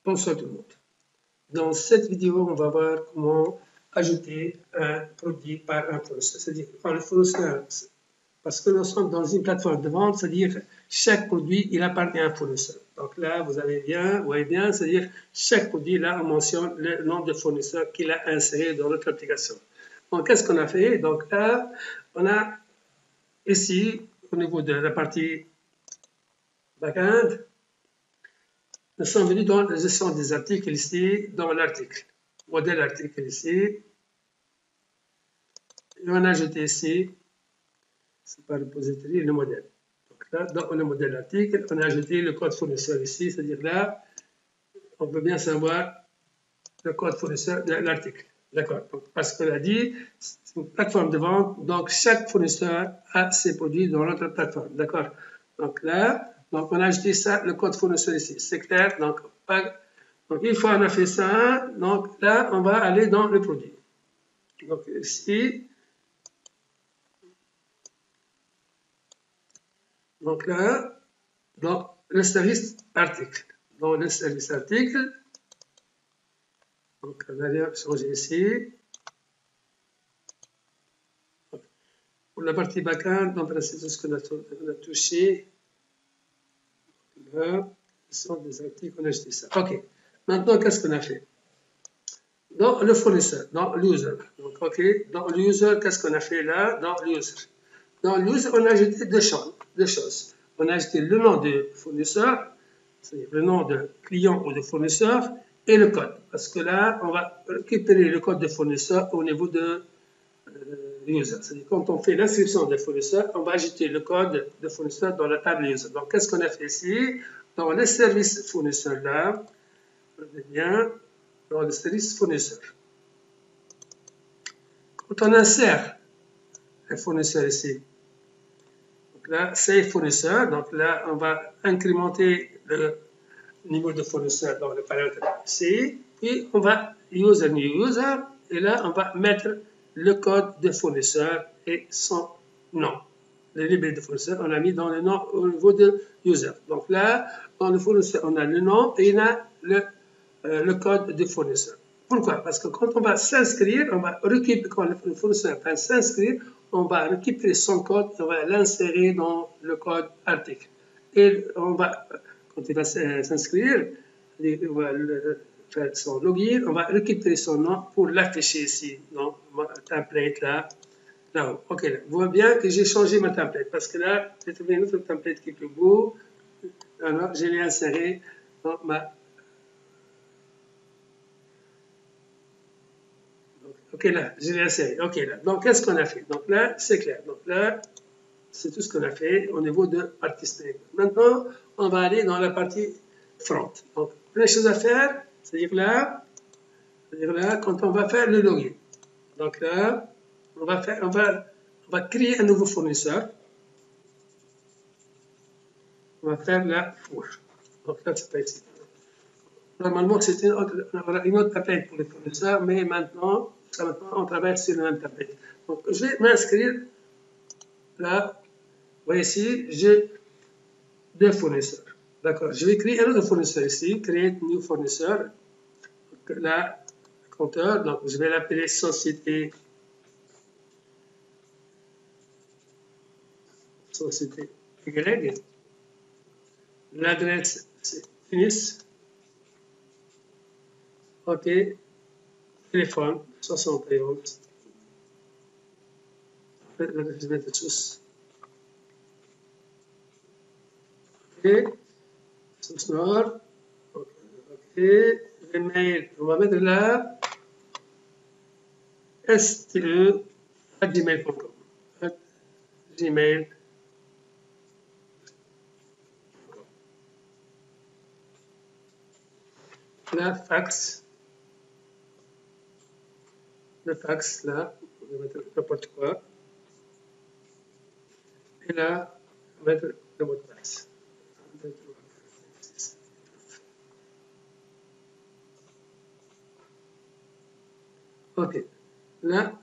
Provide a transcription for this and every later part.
Bonsoir tout le monde. Dans cette vidéo, on va voir comment ajouter un produit par un fournisseur. C'est-à-dire, par le fournisseur, parce que nous sommes dans une plateforme de vente, c'est-à-dire chaque produit, il appartient à un fournisseur. Donc là, vous voyez bien, c'est-à-dire chaque produit, là, on mentionne le nom de fournisseur qu'il a inséré dans notre application. Donc, qu'est-ce qu'on a fait? Donc là, on a ici, au niveau de la partie backend, nous sommes venus dans la gestion des articles ici, dans l'article, modèle article ici, et on a ajouté ici, c'est pas le repository, le modèle. Donc là, dans le modèle article, on a ajouté le code fournisseur ici, c'est-à-dire là, on peut bien savoir le code fournisseur de l'article. D'accord. Parce qu'on a dit, c'est une plateforme de vente, donc chaque fournisseur a ses produits dans notre plateforme. D'accord. Donc là, donc on a ajouté ça, le code fournisseur ici. C'est clair. Donc une fois on a fait ça, donc là, on va aller dans le produit. Donc ici, donc là, dans le service article. Dans le service article, donc on va changer ici. Pour la partie backend, donc c'est tout ce qu'on a touché. Là, ce sont des articles qu'on a ajouté ça. OK. Maintenant, qu'est-ce qu'on a fait? Dans le fournisseur, dans l'user. Donc, OK. Dans l'user, qu'est-ce qu'on a fait là? Dans l'user. Dans l'user, on a ajouté deux choses. On a ajouté le nom du fournisseur, c'est-à-dire le nom de client ou de fournisseur, et le code. Parce que là, on va récupérer le code de fournisseur au niveau de user. C'est-à-dire quand on fait l'inscription des fournisseurs, on va ajouter le code de fournisseur dans la table user. Donc, qu'est-ce qu'on a fait ici? Dans le service fournisseur là, on revient dans le service fournisseur. Quand on insère un fournisseur ici, donc là, c'est fournisseur. Donc là, on va incrémenter le niveau de fournisseur dans le paramètre ici. Puis, on va user new user. Et là, on va mettre le code de fournisseur et son nom. Le libellé de fournisseur, on l'a mis dans le nom au niveau de user. Donc là, dans le fournisseur, on a le nom et on a le code de fournisseur. Pourquoi? Parce que quand on va s'inscrire, on va récupérer, quand le fournisseur va s'inscrire, on va récupérer son code et on va l'insérer dans le code article. Et on va, quand il va s'inscrire, on va faire son login, on va récupérer son nom pour l'afficher ici, dans ma template là. Là-haut. OK, là. Vous voyez bien que j'ai changé ma template parce que là, j'ai trouvé une autre template qui est plus beau. Alors, je l'ai inséré dans ma. OK, là, je l'ai inséré. OK, là. Donc, qu'est-ce qu'on a fait? Donc là, c'est clair. Donc là, c'est tout ce qu'on a fait au niveau de partie string. Maintenant, on va aller dans la partie front. Donc, première chose à faire, c'est-à-dire là, quand on va faire le login. Donc là, on va créer un nouveau fournisseur. On va faire la fourche. Donc là, c'est pas ici. Normalement, c'est une autre template pour les fournisseurs, mais maintenant, on travaille sur le même template. Donc, je vais m'inscrire là. Vous voyez ici, j'ai deux fournisseurs. D'accord. Je vais créer un autre fournisseur ici, créer un nouveau fournisseur. Donc, là, compteur, donc je vais l'appeler société Y. L'adresse, c'est Tunis. OK. Téléphone, 71. Je vais mettre tous. OK. Source nord. OK. Email, on va mettre là. ste@gmail.com. Gmail. Là, fax. Le fax, là, on va mettre n'importe quoi. Et là, on va mettre le mot de passe. OK. Là,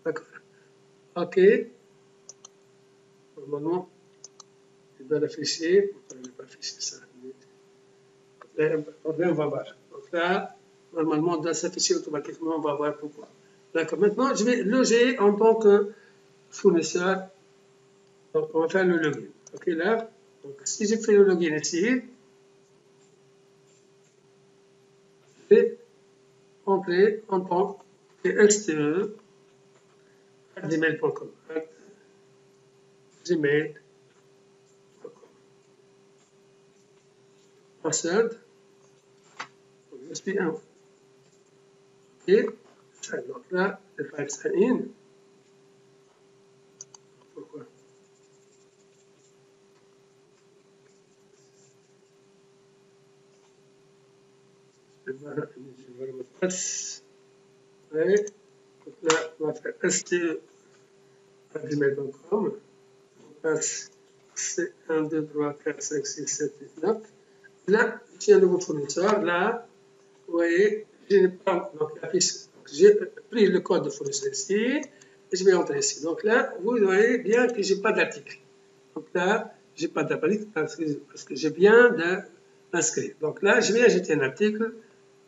d'accord. OK. Normalement, il doit l'afficher. Pourquoi il ne pas afficher ça? on va voir. Donc là, normalement, dans s'afficher automatiquement, on va voir pourquoi. D'accord. Maintenant, je vais loger en tant que fournisseur. Donc, on va faire le login. OK, là. Donc, si je fais le login ici, je vais entrer en tant que STE à gmail.com. Gmail.com. Password. Je suis un. OK. Donc là, je vais faire sign in. Pourquoi? Je vais le mot de passe. Ouais. Donc là, on va faire STE à gmail.com. On passe c'est 1, 2, 3, 4, 5, 6, 7, 8, 9. Là, j'ai un nouveau fournisseur. Là, vous voyez, je n'ai pas. Donc, j'ai pris le code de fournisseur ici et je vais entrer ici. Donc là, vous voyez bien que je n'ai pas d'article. Donc là, je n'ai pas d'article parce que je viens d'inscrire. Donc là, je vais ajouter un article.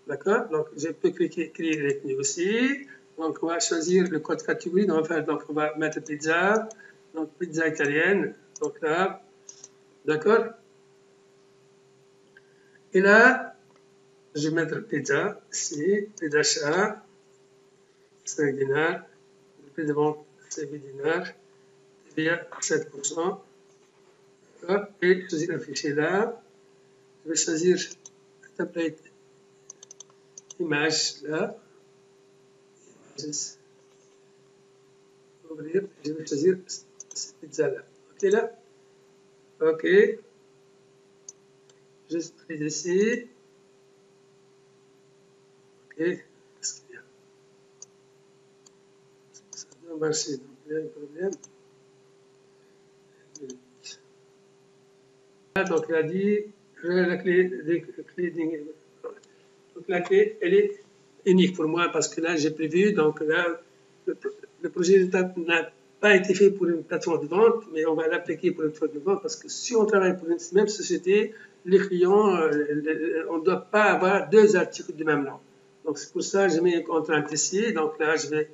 D'accord? Donc, je peux cliquer créer les tenues aussi. Donc, on va choisir le code catégorie. Donc, on va mettre pizza. Donc, pizza italienne. Donc là, d'accord? Et là, je vais mettre pizza ici, prix d'achat, 5 dinars, le prix de vente, c'est 8 dinars, TVA 7%. Et choisir un fichier là. Je vais choisir le template image là. Ouvrir, je vais choisir cette pizza là. OK là? OK. Juste prise ici. OK. Qu'est-ce qu'il y a? Ça doit marcher, donc il y a un problème. Donc il a dit la clé, donc la clé, elle est unique pour moi parce que là j'ai prévu, donc là le projet n'a pas été fait pour une plateforme de vente, mais on va l'appliquer pour une plateforme de vente parce que si on travaille pour une même société, les clients, on ne doit pas avoir deux articles du même nom. Donc c'est pour ça que j'ai mis une contrainte ici, donc là je vais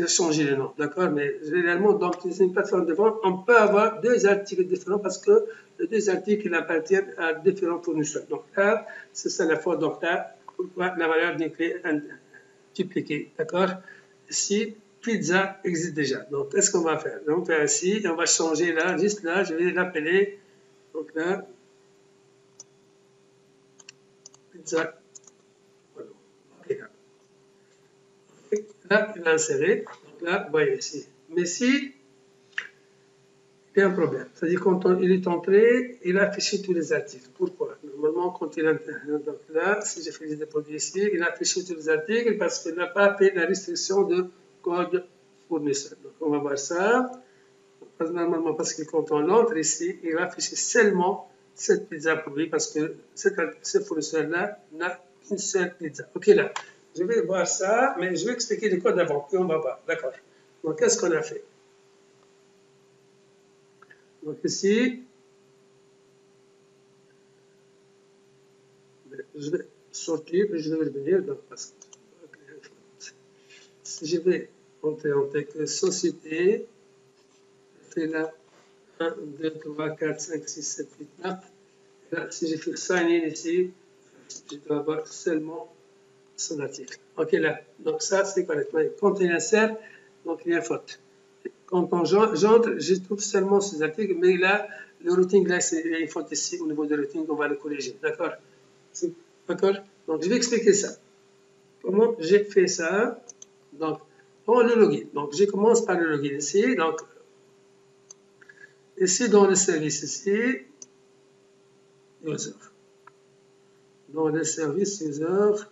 changer le nom, d'accord? Mais généralement, dans une plateforme de vente, on peut avoir deux articles différents parce que les deux articles appartiennent à différents fournisseurs. Donc là, c'est ça la faute. Donc là, pourquoi la valeur d'une clé dupliquée, d'accord? Ici, pizza existe déjà. Donc, qu'est-ce qu'on va faire? Donc, ici, on va changer là, juste là, je vais l'appeler. Donc là, pizza. Voilà. OK, là. Là, il va insérer. Donc là, vous voyez ici. Mais si, il y a un problème. C'est-à-dire quand il est entré, il a affiché tous les articles. Pourquoi? Normalement, quand il est donc là, si je fais des produits ici, il a affiché tous les articles parce qu'il n'a pas fait la restriction de code fournisseur. Donc on va voir ça. Normalement, parce que quand on entre ici, il va afficher seulement cette pizza produit parce que ce fournisseur-là n'a qu'une seule pizza. Ok, là, je vais voir ça, mais je vais expliquer le code avant, puis on va voir. D'accord. Donc, qu'est-ce qu'on a fait? Donc, ici, je vais sortir, puis je vais revenir. Donc, parce que si je vais entrer en tant que société, je fais là 1, 2, 3, 4, 5, 6, 7, 8, 9. Là, si je fais sign in ici, je dois avoir seulement son article. Ok, là. Donc, ça, c'est correct. Quand il insère, donc il y a une faute. Quand j'entre, je trouve seulement ces articles, mais là, le routing, là, il y a une faute ici au niveau du routing, on va le corriger. D'accord? D'accord? Donc, je vais expliquer ça. Comment j'ai fait ça? Donc, pour le login. Donc, je commence par le login ici. Donc, ici, dans le service, ici, user. Dans le service user,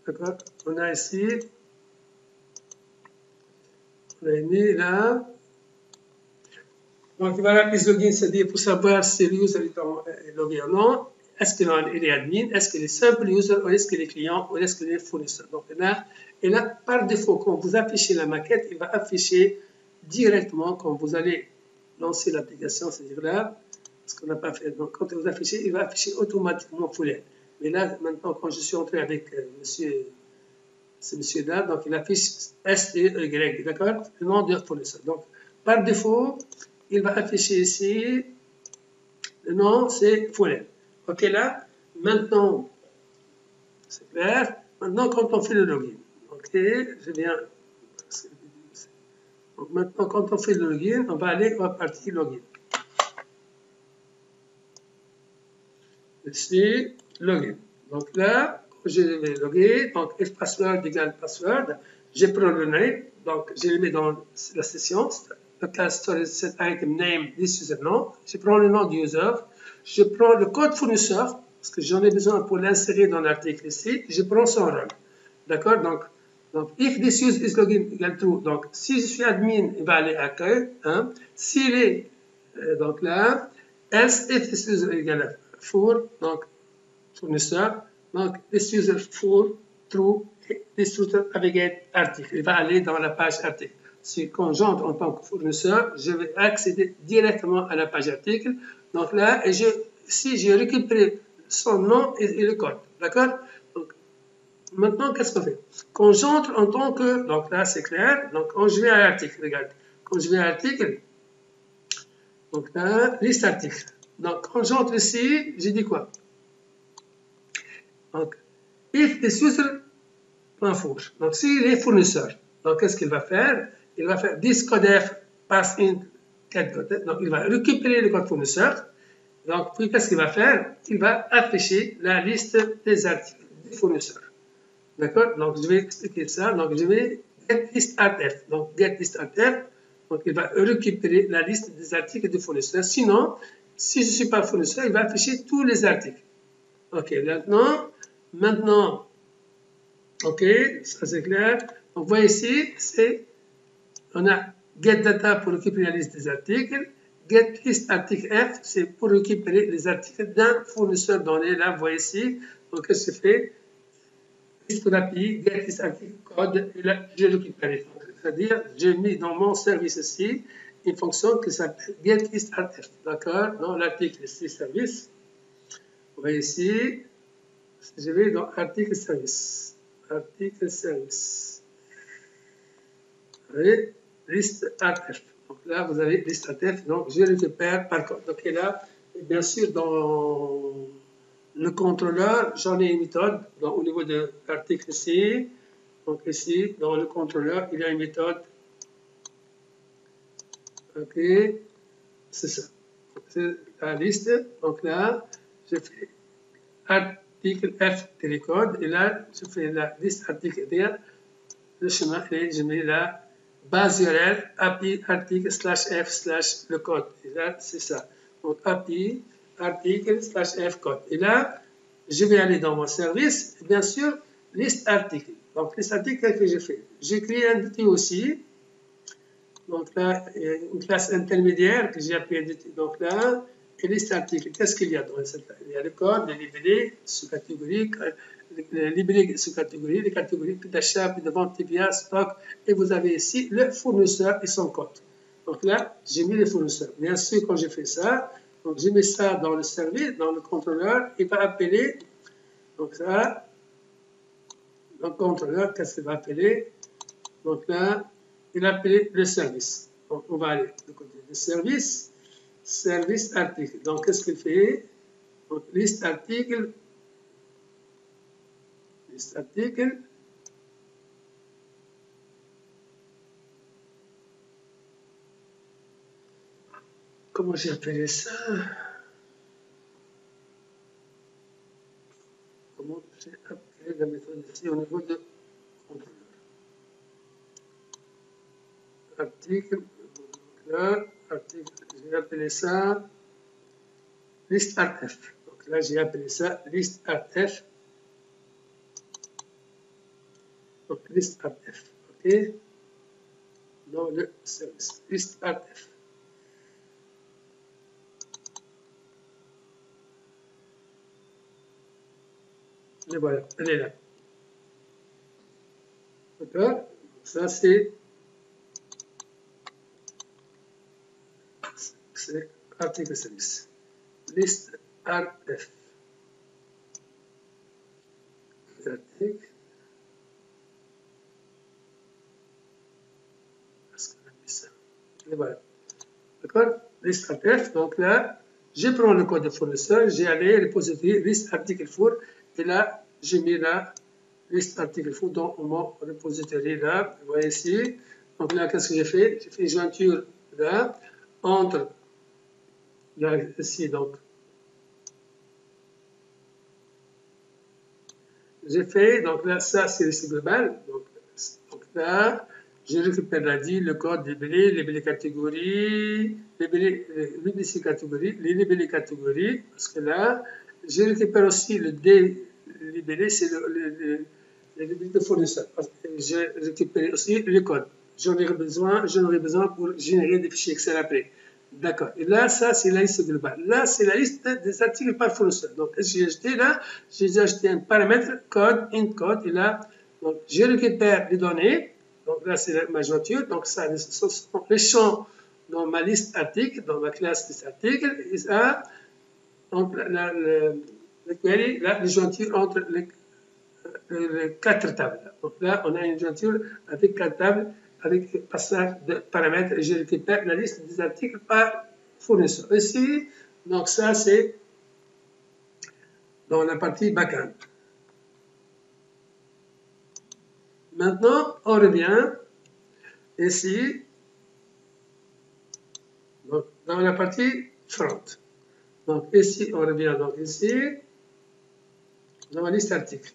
d'accord? On a ici, on a mis là. Donc, voilà, les logins, c'est-à-dire pour savoir si le user est logué ou non. Est-ce qu'il est admin? Est-ce qu'il est simple user? Ou est-ce qu'il est client? Ou est-ce qu'il est fournisseur? Donc, là, par défaut, quand vous affichez la maquette, il va afficher directement quand vous allez lancer l'application, c'est-à-dire là, ce qu'on n'a pas fait. Donc, quand vous affichez, il va afficher automatiquement foulée. Mais là, maintenant, quand je suis entré avec ce monsieur-là, donc il affiche STY, d'accord? Le nom de fournisseur. Donc, par défaut, il va afficher ici, le nom, c'est foulée. OK, là, maintenant, c'est clair. Maintenant, quand on fait le login, OK, je viens. Donc, maintenant, quand on fait le login, on va aller à la partie login. Ici, login. Donc là, je vais loguer, donc if password égale password, je prends le name, donc je le mets dans la session, le class storage set item name this user nom, je prends le nom du user, je prends le code fournisseur, parce que j'en ai besoin pour l'insérer dans l'article ici, je prends son rôle. D'accord? Donc, if this user is login égale true, donc si je suis admin, il va aller accueil, hein. S'il est, donc là, else if this user égale for, donc fournisseur, donc this user for true, this user navigate article. Il va aller dans la page article. Si quand j'entre en tant que fournisseur, je vais accéder directement à la page article. Donc là, et si j'ai récupéré son nom et le code, d'accord? Donc maintenant, qu'est-ce qu'on fait? Quand j'entre en tant que, donc là c'est clair, donc quand je vais à l'article, regarde, quand je vais à l'article, donc là, liste article. Donc quand j'entre ici, j'ai dit quoi? Donc, if this user.for, donc s'il est fournisseur, donc qu'est-ce qu'il va faire? Il va faire this codef pass in get. Donc il va récupérer le code fournisseur. Donc puis qu'est-ce qu'il va faire? Il va afficher la liste des articles du fournisseur. D'accord? Donc je vais expliquer ça. Donc je vais get list artf. Donc get list artf. Donc il va récupérer la liste des articles du fournisseur. Sinon, si je ne suis pas fournisseur, il va afficher tous les articles. Ok, maintenant, ok, ça c'est clair. Donc, vous voyez ici, on a get data pour récupérer la liste des articles. Get list article F, c'est pour récupérer les articles d'un fournisseur donné. Là, vous voyez ici. Donc, qu'est-ce que je fais? Liste API, get list article code, et là, j'ai récupéré. C'est-à-dire, j'ai mis dans mon service ici une fonction qui s'appelle get list artf. D'accord? Dans l'article ici, service. Vous voyez ici. Je vais dans article service. Article service. Vous avez liste artf. Donc là, vous avez liste artf. Donc je récupère par code. Donc là, et bien sûr, dans le contrôleur, j'en ai une méthode. Donc, au niveau de l'article ici. Donc ici, dans le contrôleur, il y a une méthode. Ok. C'est ça. C'est la liste. Donc là, je fais article F télécode, et là, je fais la liste article derrière, le chemin, et je mets la base URL, API article /F / le code. Et là, c'est ça. Donc, API article /F code. Et là, je vais aller dans mon service, et bien sûr, liste article. Donc, liste article, qu'est-ce que j'ai fait? J'ai créé un outil aussi. Donc là, une classe intermédiaire que j'ai appelée. Donc là, et liste article. Qu'est-ce qu'il y a dans cette? Il y a le code, les libellés sous-catégories, les libellés sous-catégories, les catégories d'achat, de vente, TVA, stock, et vous avez ici le fournisseur et son code. Donc là, j'ai mis le fournisseur. Bien sûr, quand j'ai fait ça, donc j'ai mis ça dans le service, dans le contrôleur, il va appeler, donc ça, le contrôleur, qu'est-ce qu'il va appeler? Donc là, il a appelé le service. Donc on va aller du côté du service. Service article. Donc, qu'est-ce qu'il fait? Donc, liste article. Liste article. Comment j'ai appelé ça? Comment j'ai appelé la méthode ici au niveau de contrôleur? Article. Donc là, article. J'ai appelé ça liste artf. Donc là, j'ai appelé ça liste artf. Donc, liste artf. OK? Dans le service. Liste artf. Et voilà, elle est là. D'accord? Ça, c'est article service. liste RF. Articles. Est-ce qu'on a mis ça? Et voilà. D'accord? Liste RF. Donc là, je prends le code de fournisseur, j'ai allé repository liste article for, et là, j'ai mis la liste article for dans mon repository là. Vous voyez ici. Donc là, qu'est-ce que j'ai fait? J'ai fait une jointure là, entre là, ici, donc. J'ai fait, donc là, ça, c'est le site global. Donc là, je récupère la dit, le code libellé, libellé catégorie, libellé catégorie, les libellés catégories, parce que là, je récupère aussi le délibellé, c'est le libellé de fournisseur. Je récupère aussi le code. J'en aurai besoin pour générer des fichiers Excel après. D'accord. Et là, ça, c'est la liste globale. Là, c'est la liste des articles par fournisseur. Donc, j'ai ajouté là, j'ai ajouté un paramètre code, int code, et là, donc, je récupère les données. Donc, là, c'est ma jointure. Donc, ça, ce sont les champs dans ma liste article, dans ma classe liste article, et ça, donc, le query, là, les jointures entre les 4 tables. Donc, là, on a une jointure avec 4 tables, avec passage de paramètres, et je récupère la liste des articles par fournisseur. Ici, donc ça c'est dans la partie backend. Maintenant, on revient ici, donc, dans la partie front. Donc ici, on revient donc ici, dans la liste articles.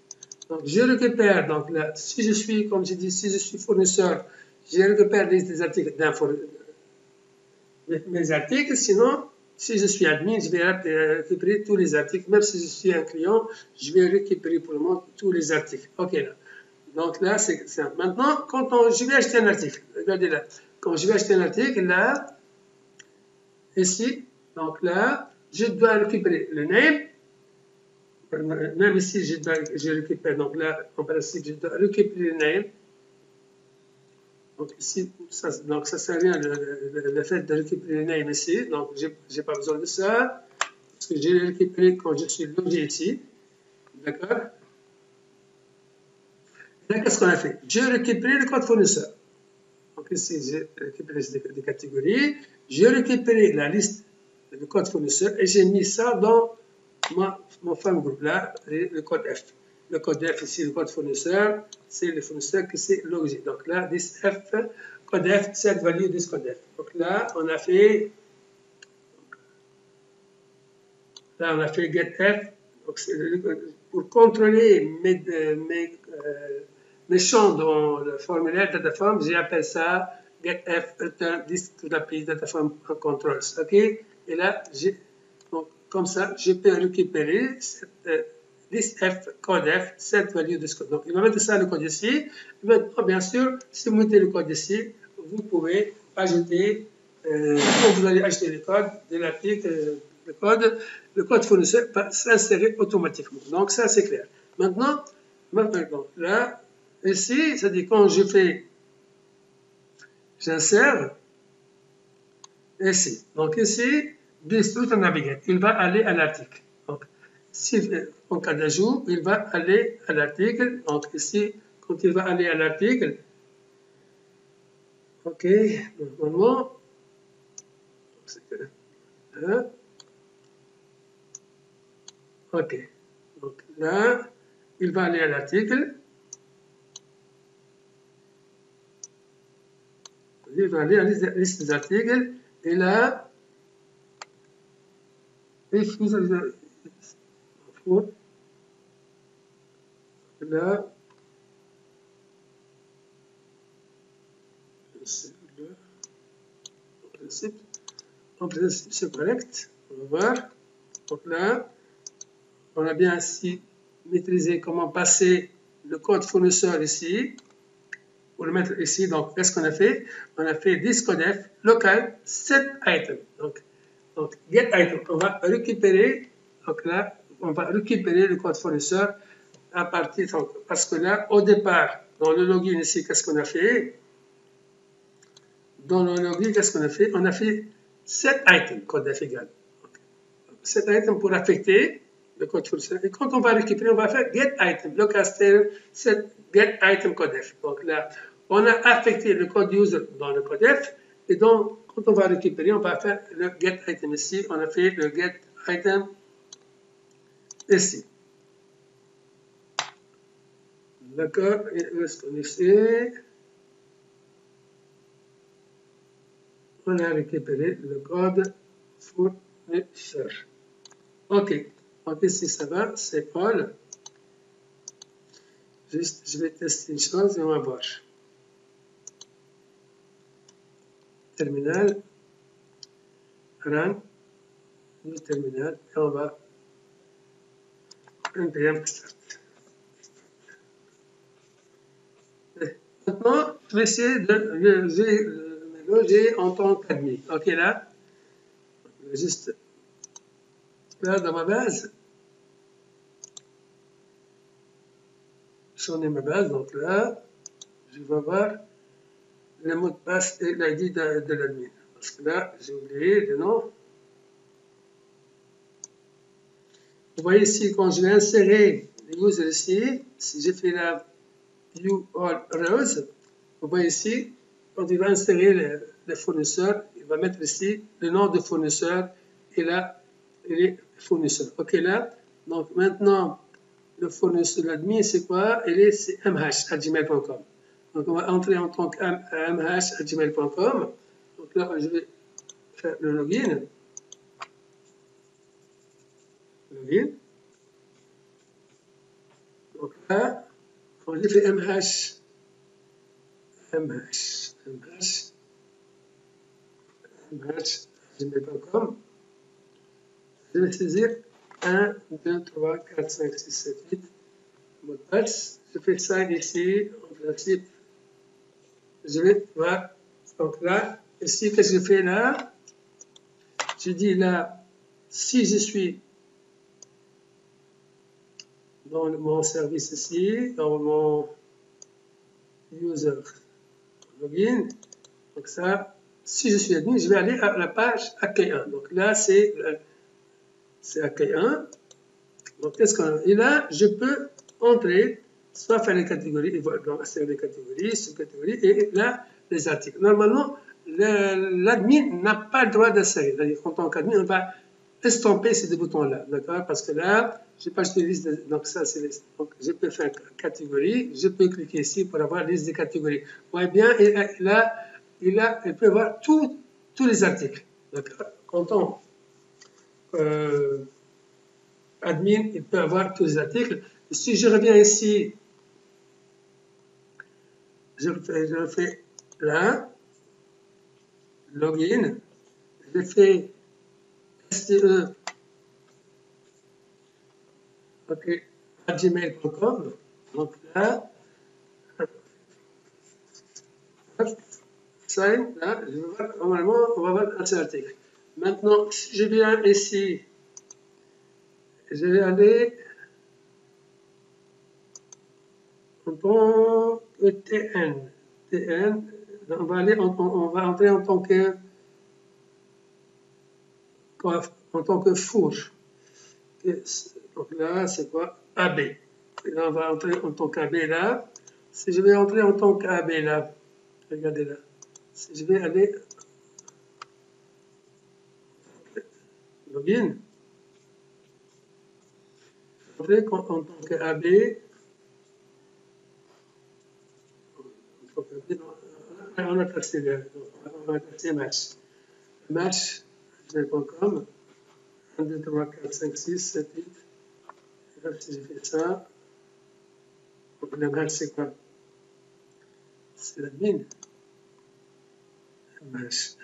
Donc je récupère, donc là, si je suis, comme j'ai dit, si je suis fournisseur, je récupère les articles mes articles, sinon, si je suis admin, je vais récupérer tous les articles. Même si je suis un client, je vais récupérer pour le moment tous les articles. OK, là. Donc là, c'est ça. Maintenant, quand je vais acheter un article, regardez là. Quand je vais acheter un article, là, ici, donc là, je dois récupérer le name. Même ici, je récupère, donc là, en principe, je dois récupérer le name. Donc ici, ça sert à rien le fait de récupérer le name ici. Donc je n'ai pas besoin de ça. Parce que j'ai récupéré quand je suis logué ici. D'accord? Là, qu'est-ce qu'on a fait? J'ai récupéré le code fournisseur. Donc ici, j'ai récupéré des catégories. J'ai récupéré la liste de code fournisseur et j'ai mis ça dans mon fameux groupe là, le code F. Le code F ici, le code fournisseur, c'est le fournisseur qui s'est logué. Donc là, this F, code F, set value this code F. Donc là, on a fait get F. Donc pour contrôler mes champs dans le formulaire dataform, j'appelle ça get F return this to the page dataform controls. OK? Et là, donc, comme ça, je peux récupérer this F, code F, cette value de ce code. Donc, il va mettre ça le code ici. Maintenant, bien sûr, si vous mettez le code ici, vous pouvez ajouter, quand vous allez acheter le code de l'article, le code fournisseur va s'insérer automatiquement. Donc, ça, c'est clair. Maintenant, là, ici, c'est-à-dire quand je fais, j'insère, ici. Donc, ici, Distribute Navigate, il va aller à l'article. Donc, si, en cas d'ajout, il va aller à l'article. Donc, ici, quand il va aller à l'article, OK, normalement, là, OK. Donc, là, il va aller à l'article. Il va aller à la liste des articles. Et là, là, en principe, c'est correct. On va voir. Donc là, on a bien ici maîtrisé comment passer le code fournisseur ici. Pour le mettre ici, donc, qu'est-ce qu'on a fait? On a fait this code F local set item. Donc, get item. On va récupérer, donc là, on va récupérer le code fournisseur à partir, donc, parce que là, au départ, dans le login ici, qu'est-ce qu'on a fait? Dans le login, qu'est-ce qu'on a fait? On a fait set item, code F égal. cet item pour affecter le code fournisseur. Et quand on va récupérer, on va faire get item. Le caster, c'est get item codef. Donc là, on a affecté le code user dans le codef. Et donc, quand on va récupérer, on va faire le get item ici. On a fait le get item ici. D'accord, et où est-ce qu'on est ici? On a récupéré le code fournisseur. OK. Donc ici, ça va, c'est all. Juste, je vais tester une chose et on va voir. Terminal, run, new terminal, et on va npm start. Maintenant, je vais essayer de me loger en tant qu'admin. OK, là, juste là dans ma base, j'en ai ma base, donc là, je vais voir le mot de passe et l'ID de l'admin. Parce que là, j'ai oublié le nom. Vous voyez ici, quand je vais insérer les users ici, si j'ai fait la view all rows, vous voyez ici, quand il va insérer le fournisseur, il va mettre ici le nom de fournisseur et là, les fournisseurs. OK, là, donc maintenant, le fournisseur, l'admin, c'est quoi? C'est mh@gmail.com. Donc, on va entrer en tant que mh@gmail.com. Donc là, je vais faire le login. Donc là, quand j'ai fait mh@gmail.com, je vais saisir 1, 2, 3, 4, 5, 6, 7, 8 mot de passe. Je fais ça ici, en principe. Je vais voir. Donc là, ici, qu'est-ce que je fais là? Je dis là, si je suis dans mon service ici, dans mon user login, donc ça, si je suis admin, je vais aller à la page accueil 1. Donc là, c'est accueil 1. Donc qu'est-ce qu'on a? Et là, je peux entrer, soit faire les catégories, donc insérer les catégories, sous-catégories, et là, les articles. Normalement, l'admin n'a pas le droit d'insérer. C'est-à-dire qu'en tant qu'admin, on va estomper ces deux boutons-là, d'accord? Parce que là, je n'ai pas acheté une liste, donc ça, c'est donc je peux faire catégorie, je peux cliquer ici pour avoir la liste des catégories. Vous voyez bien, et là, il peut voir tous les articles, d'accord? Quand on admin, il peut avoir tous les articles. Et si je reviens ici, je fais là, login, je fais STE, ok, à gmail.com, donc là, sign, là, je vais voir, normalement, on va voir un seul article. Maintenant, si je viens ici, je vais aller en tant que TN, on va entrer en tant que four. Donc là, c'est quoi? AB. Et là, on va entrer en tant qu'AB là. Si je vais entrer en tant qu'AB là, regardez là. Si je vais aller login, entrer en tant qu'AB, on a taxé match. Match, gmail.com, 1, 2, 3, 4, 5, 6, 7, 8. Et là, si je fais ça, donc le match, c'est quoi? C'est l'admin. MH.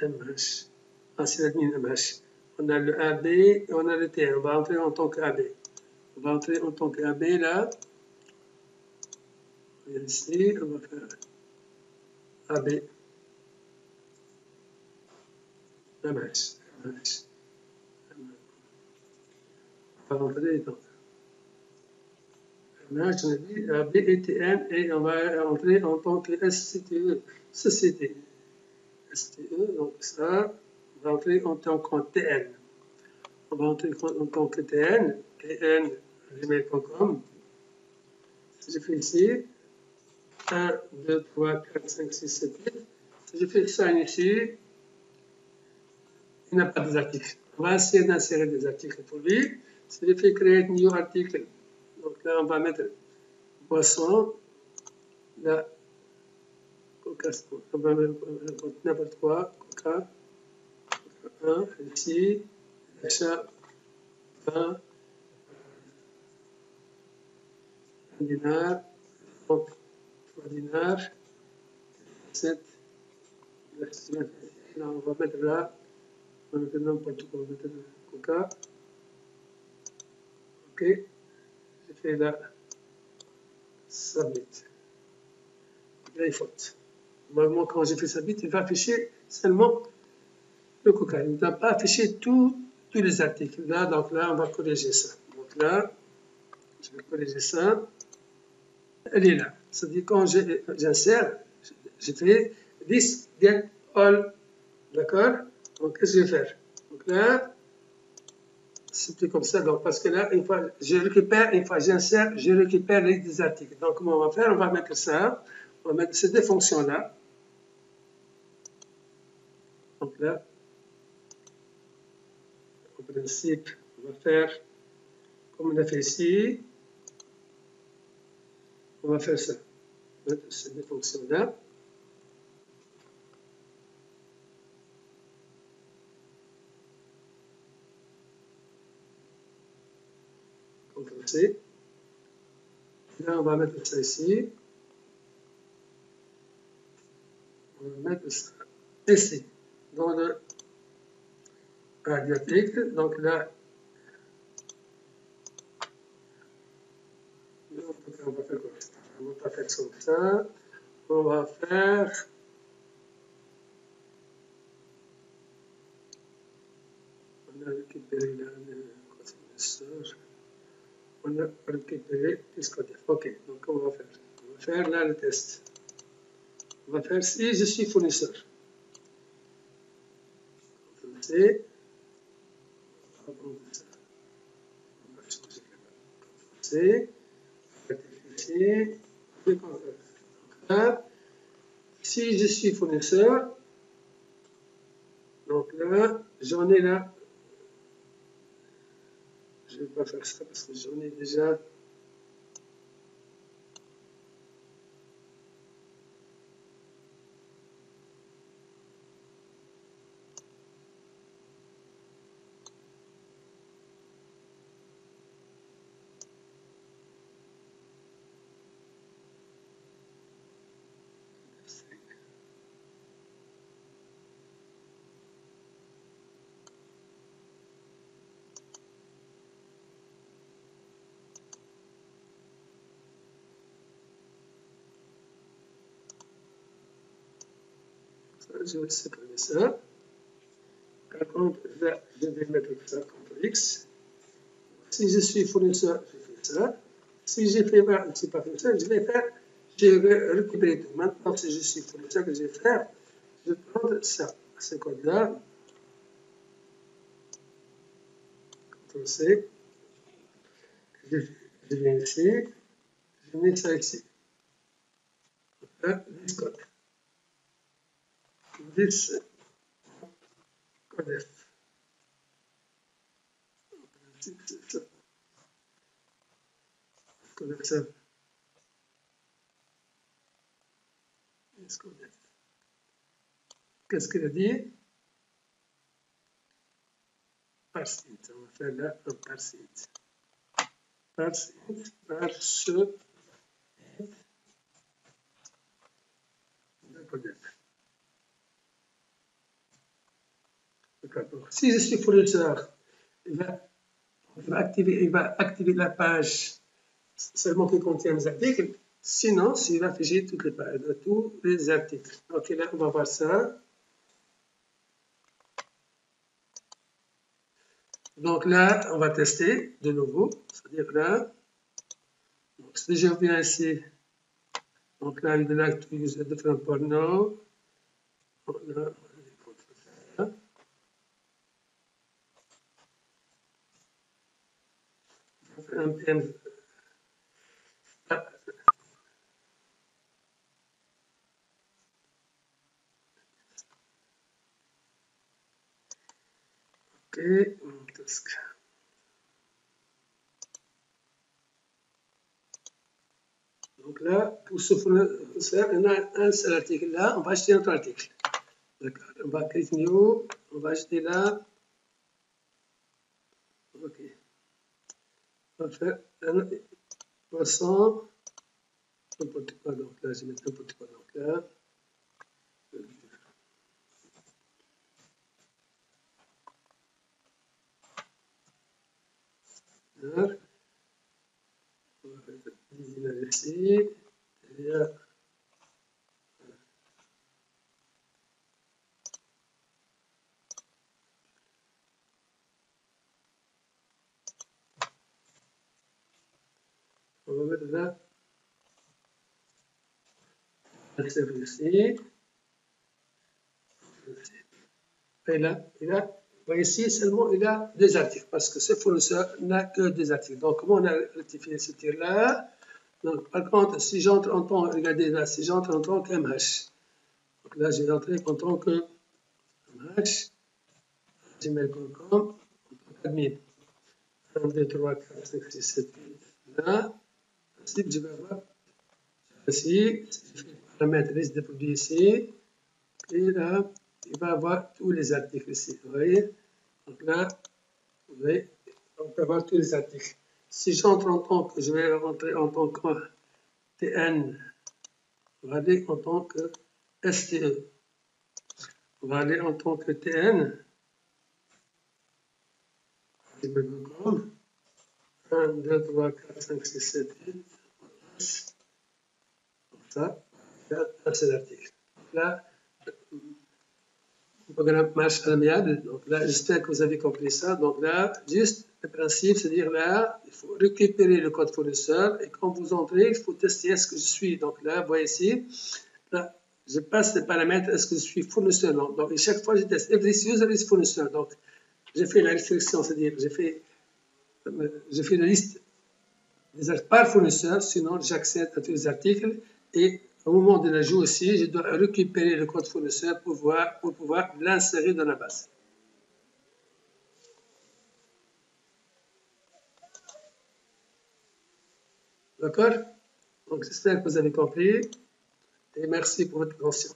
Ah, c'est l'admin MH. On a le AB et on a le TN. On va entrer en tant qu'AB. On va entrer en tant qu'AB là. On vient ici, on va faire AB. MH. On va rentrer dans MH, on a dit AB et TN et on va entrer en tant que SCTE, société. STE, donc ça, on va entrer en tant que TN. on va entrer en tant que tn@gmail.com. Si je fais ici, 1, 2, 3, 4, 5, 6, 7, 8. Si je fais ça ici, il n'y a pas d'articles. On va essayer d'insérer des articles pour lui. Si je fais créer un nouveau article, donc là, on va mettre boisson, là, coca, on va mettre n'importe quoi, coca, 1, ici, achat, 20, 1 dinar, donc 3 dinars, 7, là, on va mettre là, on va mettre n'importe quoi, on va mettre coca, ok, j'ai fait là, submit, là il faut. Normalement, quand j'ai fait submit, il va afficher seulement le coca, il ne va pas afficher tous les articles, là, donc là, on va corriger ça, donc là, je vais corriger ça, elle est là, c'est-à-dire quand j'insère, je fais this get all, d'accord, donc qu'est-ce que je vais faire, donc là, c'est plus comme ça, donc parce que là, une fois je récupère, une fois j'insère, je récupère les articles. Donc comment on va faire? On va mettre ça, on va mettre ces deux fonctions-là. Donc là, en principe, on va faire comme on a fait ici, on va faire ça, mettre ces deux fonctions-là. CTRL-C. Là, on va mettre ça ici. On va mettre ça ici, dans le article. Donc là, on va faire comme ça. On va pas faire comme ça. On va faire. On a récupéré là le connaisseur. On a récupéré Discord. Ok, donc on va faire. On va faire là le test. On va faire si je suis fournisseur. C. On va prendre ça. On va changer là. C. Rectifier. Là, si je suis fournisseur, donc là, j'en ai là. Je ne vais pas faire ça parce que j'en ai déjà. Je vais supprimer ça. Par contre, là, je vais mettre ça contre X. Si je suis fournisseur, je fais ça. Si je ne suis pas fournisseur, je vais récupérer tout. Maintenant, si je suis fournisseur, que je vais faire, je vais prendre ça, ce code-là. CTRL-C. Je viens ici. Je mets ça ici. Là, this code. This codef. C'est ça. Codef ça. This codef. Qu'est-ce qu'il a dit? Parse int. On va faire là un parse int. Parse int, parse int de codef. Donc, si je suis fournisseur, il va activer la page seulement qui contient les articles. Sinon, il va afficher toutes les pages, tous les articles. Ok, là, on va voir ça. Donc là, on va tester de nouveau. C'est-à-dire là, donc, si je reviens ici, donc là, il would like to use a different porno. Là, npm. Ok, donc là, pour ce fournisseur, on a un seul article là, on va acheter notre article. D'accord, on va cliquer new, on va acheter là. Ok. On va faire un poisson, n'importe quoi, donc là, je vais mettre n'importe quoi, donc là. Là. On va faire désigner ici. Et là, on va mettre là. Accept ici. Et là, ici seulement il a deux articles parce que ce fournisseur n'a que deux articles. Donc, comment on a rectifié ce tir-là? Donc, par contre, si j'entre en tant, regardez là, si j'entre en tant qu'MH, donc là, je vais entrer en tant que MH, gmail.com, en tant qu'admin. 1, 2, 3, 4, 5, 6, 7, 8. Là, ensuite, je vais avoir ici, si je fais le paramètre liste de produits ici, et là, il va avoir tous les articles ici. Vous voyez? Donc là, vous voyez, on peut avoir tous les articles. Si j'entre en tant que, je vais rentrer en tant que TN, on va aller en tant que STE. On va aller en tant que TN. 1, 2, 3, 4, 5, 6, 7, 8. Comme ça, un seul article. Là, le programme marche amiable. Donc là, j'espère que vous avez compris ça. Donc là, juste le principe, c'est-à-dire là, il faut récupérer le code fournisseur et quand vous entrez, il faut tester est-ce que je suis. Donc là, vous voyez ici, là, je passe les paramètres, est-ce que je suis fournisseur. Donc, chaque fois, je teste every user is fournisseur. Donc, j'ai fait la restriction, c'est-à-dire j'ai fait la liste des articles par fournisseur, sinon j'accède à tous les articles et au moment de l'ajout aussi, je dois récupérer le code fournisseur pour pouvoir l'insérer dans la base. D'accord? Donc j'espère que vous avez compris et merci pour votre attention.